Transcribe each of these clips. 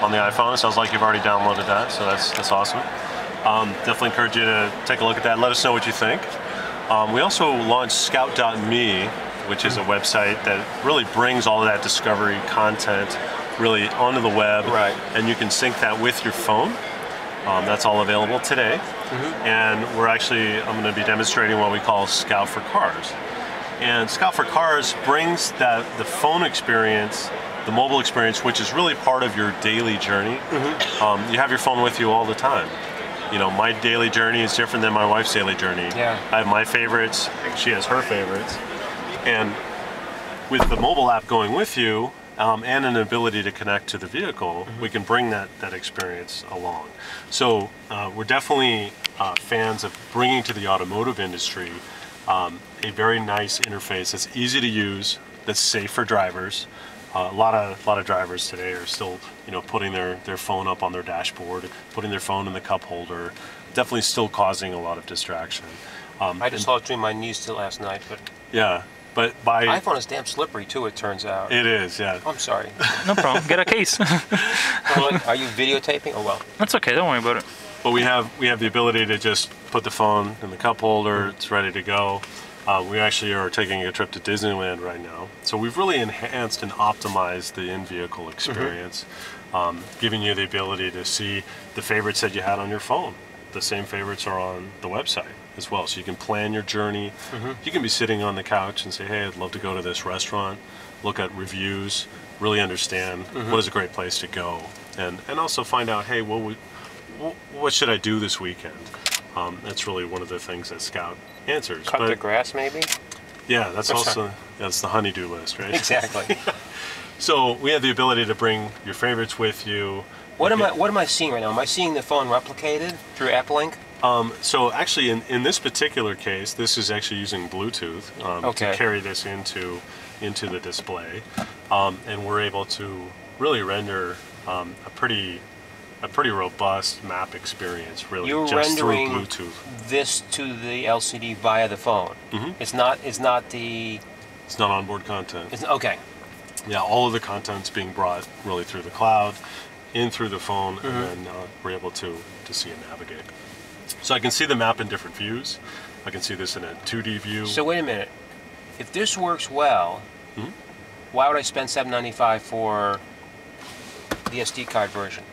on the iPhone. It sounds like you've already downloaded that, so that's awesome. Definitely encourage you to take a look at that. Let us know what you think. We also launched Scout.me, which is a website that really brings all of that discovery content really onto the web, right. And you can sync that with your phone. That's all available today. And I'm going to be demonstrating what we call Scout for Cars. And Scout for Cars brings the phone experience, the mobile experience, which is really part of your daily journey. You have your phone with you all the time. You know, my daily journey is different than my wife's daily journey. Yeah. I have my favorites, she has her favorites. And with the mobile app going with you, and an ability to connect to the vehicle, we can bring that experience along. So we're definitely fans of bringing to the automotive industry a very nice interface that's easy to use, that's safe for drivers. A lot of drivers today are still, putting their phone up on their dashboard, putting their phone in the cup holder, definitely still causing a lot of distraction. I just saw it between my knees last night, but yeah. But iPhone is damn slippery too, it turns out. It is, yeah. I'm sorry. No problem. Get a case. Are you videotaping? Oh well. That's okay. Don't worry about it. But we have the ability to just put the phone in the cup holder. It's ready to go. We actually are taking a trip to Disneyland right now. So we've really enhanced and optimized the in-vehicle experience, giving you the ability to see the favorites that you had on your phone. The same favorites are on the website as well. So you can plan your journey. You can be sitting on the couch and say, hey, I'd love to go to this restaurant, look at reviews, really understand what is a great place to go, and also find out, hey, what should I do this weekend? That's really one of the things that Scout answers. Cut the grass, maybe? Yeah, that's the honey-do list, right? Exactly. So we have the ability to bring your favorites with you. What am I seeing right now? Am I seeing the phone replicated through AppLink? So actually, in this particular case, this is actually using Bluetooth to carry this into the display, and we're able to really render a pretty robust map experience. Really, you're just through rendering Bluetooth. This to the LCD via the phone. It's not onboard content. Okay. Yeah, all of the content's being brought really through the cloud, in through the phone, and then we're able to see and navigate. So I can see the map in different views. I can see this in a 2D view. So wait a minute. If this works well, why would I spend $7.95 for the SD card version?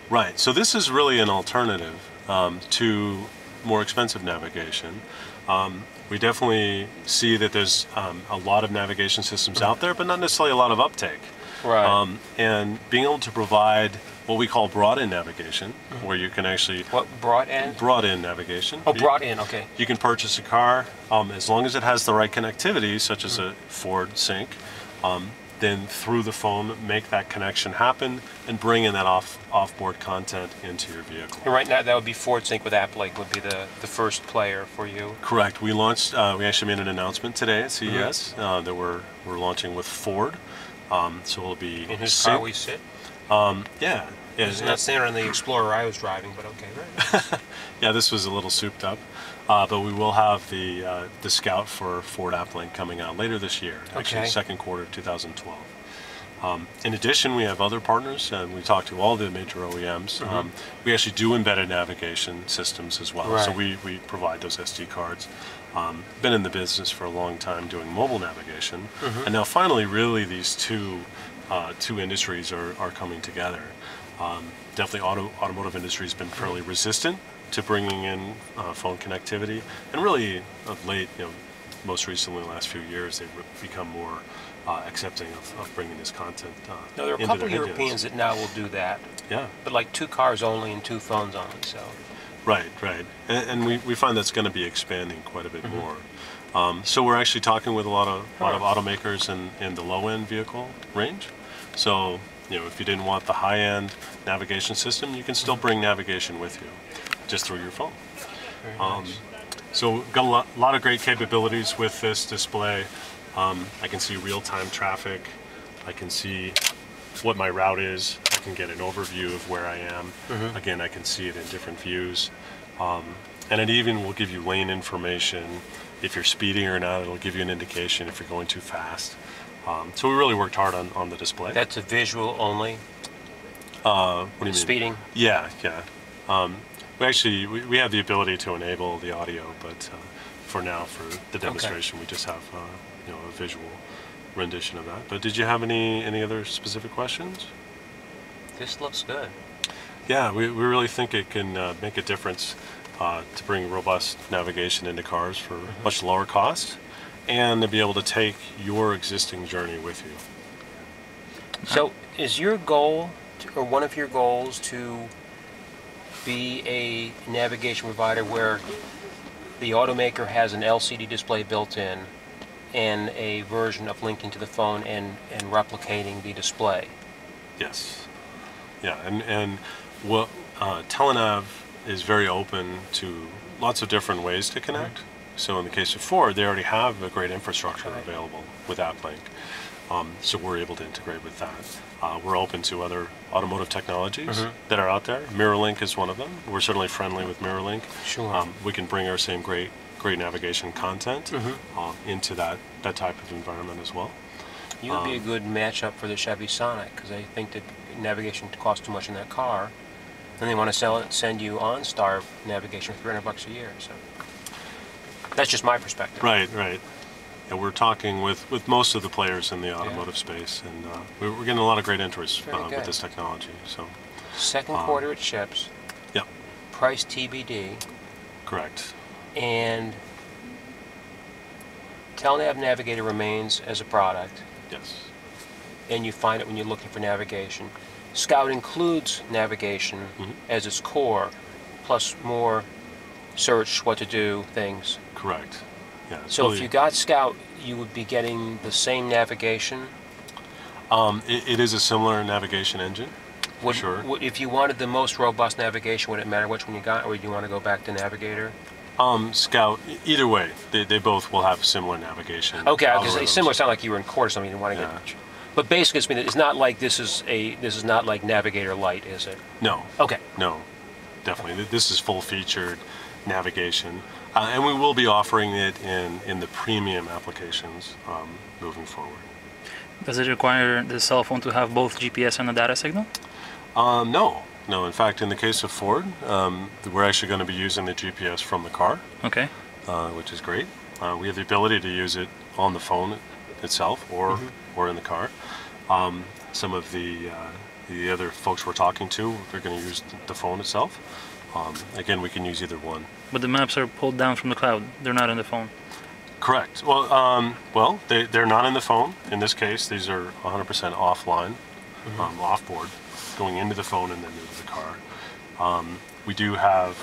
Right. So this is really an alternative to more expensive navigation. We definitely see that there's a lot of navigation systems out there, but not necessarily a lot of uptake. Right. And being able to provide what we call brought-in navigation, where you can actually... What, brought-in? Brought-in navigation. Oh, brought-in, okay. You can purchase a car, as long as it has the right connectivity, such as a Ford Sync, then through the phone, make that connection happen and bring in that off-board content into your vehicle. And right now, that would be Ford Sync with AppLink would be the first player for you. Correct. We launched. We actually made an announcement today at CES that we're launching with Ford. So it'll be in whose car we sit. Yeah. It's not standard on the Explorer I was driving, but okay, right? Yeah, this was a little souped up, but we will have the Scout for Ford AppLink coming out later this year. Actually, second quarter of 2012. In addition, we have other partners, and we talk to all the major OEMs. We actually do embedded navigation systems as well, so we provide those SD cards. Been in the business for a long time doing mobile navigation, and now finally, really, these two industries are coming together. Definitely, automotive industry has been fairly resistant to bringing in phone connectivity, and really of late, most recently, in the last few years, they've become more accepting of bringing this content. Now, there are a couple of Europeans that now will do that. Yeah. But like 2 cars only and 2 phones only. So. Right. And we find that's going to be expanding quite a bit more. So we're actually talking with a lot of automakers in the low-end vehicle range. So if you didn't want the high-end navigation system, you can still bring navigation with you, just through your phone. Very nice. So we've got a lot of great capabilities with this display. I can see real-time traffic. I can see what my route is. I can get an overview of where I am. Again, I can see it in different views. And it even will give you lane information. If you're speeding or not, it'll give you an indication if you're going too fast. So we really worked hard on the display. That's a visual only? What do you mean? Speeding? Yeah, yeah. We have the ability to enable the audio, but for now, for the demonstration, we just have a visual rendition of that. But did you have any other specific questions? This looks good. Yeah, we really think it can make a difference to bring robust navigation into cars for much lower cost, and to be able to take your existing journey with you. So is your goal, or one of your goals, to be a navigation provider where the automaker has an LCD display built in and a version of linking to the phone and replicating the display? Yes. Yeah, and what Telenav is very open to lots of different ways to connect. So in the case of Ford, they already have a great infrastructure available with AppLink. So we're able to integrate with that. We're open to other automotive technologies that are out there. MirrorLink is one of them. We're certainly friendly with MirrorLink. Sure. We can bring our same great navigation content into that type of environment as well. You would be a good matchup for the Chevy Sonic, because I think that navigation costs too much in that car, and they want to send you OnStar navigation for $300 a year. So that's just my perspective. Right. And we're talking with most of the players in the automotive space, and we're getting a lot of great interest with this technology. So second quarter it ships. Yep. Price TBD. Correct. And Telenav Navigator remains as a product. Yes. And you find it when you're looking for navigation. Scout includes navigation as its core, plus more search, what to do, things. Correct. Yeah. So if you got Scout, you would be getting the same navigation? It is a similar navigation engine. Sure. If you wanted the most robust navigation, would it matter which one you got, or would you want to go back to Navigator? Scout, either way, they both will have similar navigation. Okay, because similar sound like you were in court or something. You didn't want to get. But basically, it's not like this is not like Navigator Lite, is it? No. Okay. No, definitely. This is full-featured navigation, and we will be offering it in the premium applications moving forward. Does it require the cell phone to have both GPS and a data signal? No. In fact, in the case of Ford, we're actually going to be using the GPS from the car. Okay. Which is great. We have the ability to use it on the phone itself or in the car. Some of the other folks we're talking to, they're going to use the phone itself. Again, we can use either one. But the maps are pulled down from the cloud. They're not in the phone. Correct. Well, they're not in the phone. In this case, these are 100% offline, off-board, going into the phone and then into the car. We do have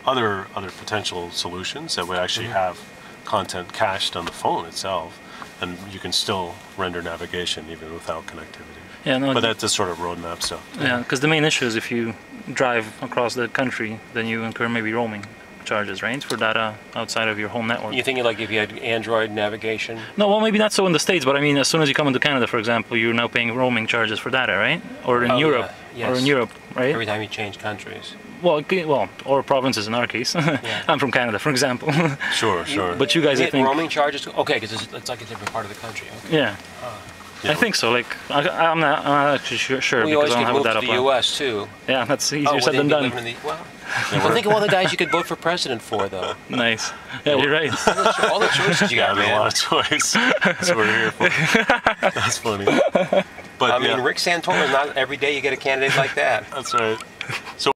other potential solutions that would actually have content cached on the phone itself, and you can still render navigation even without connectivity. Yeah, no. But that's the sort of roadmap stuff. Yeah, because the main issue is if you drive across the country, then you incur maybe roaming charges, right, for data outside of your home network. You think like if you had Android navigation? No, well, maybe not so in the States, but I mean, as soon as you come into Canada, for example, you're now paying roaming charges for data, right? Or in Europe, or in Europe, right? Every time you change countries. Well, or provinces in our case. I'm from Canada, for example. Sure. But you guys, I think roaming charges. Okay, because it's like a different part of the country. Okay. Yeah. I think so. Like, I'm not actually sure we always because I get don't have a moved data to the plan. U.S. too. Yeah, that's easier said than done. Well, think of all the guys you could vote for president for, though. Nice. Yeah, you're right. All the choices you got, There's man. a lot of choice. That's what we're here for. That's funny. But I mean, Rick Santorum, not every day you get a candidate like that. That's right. So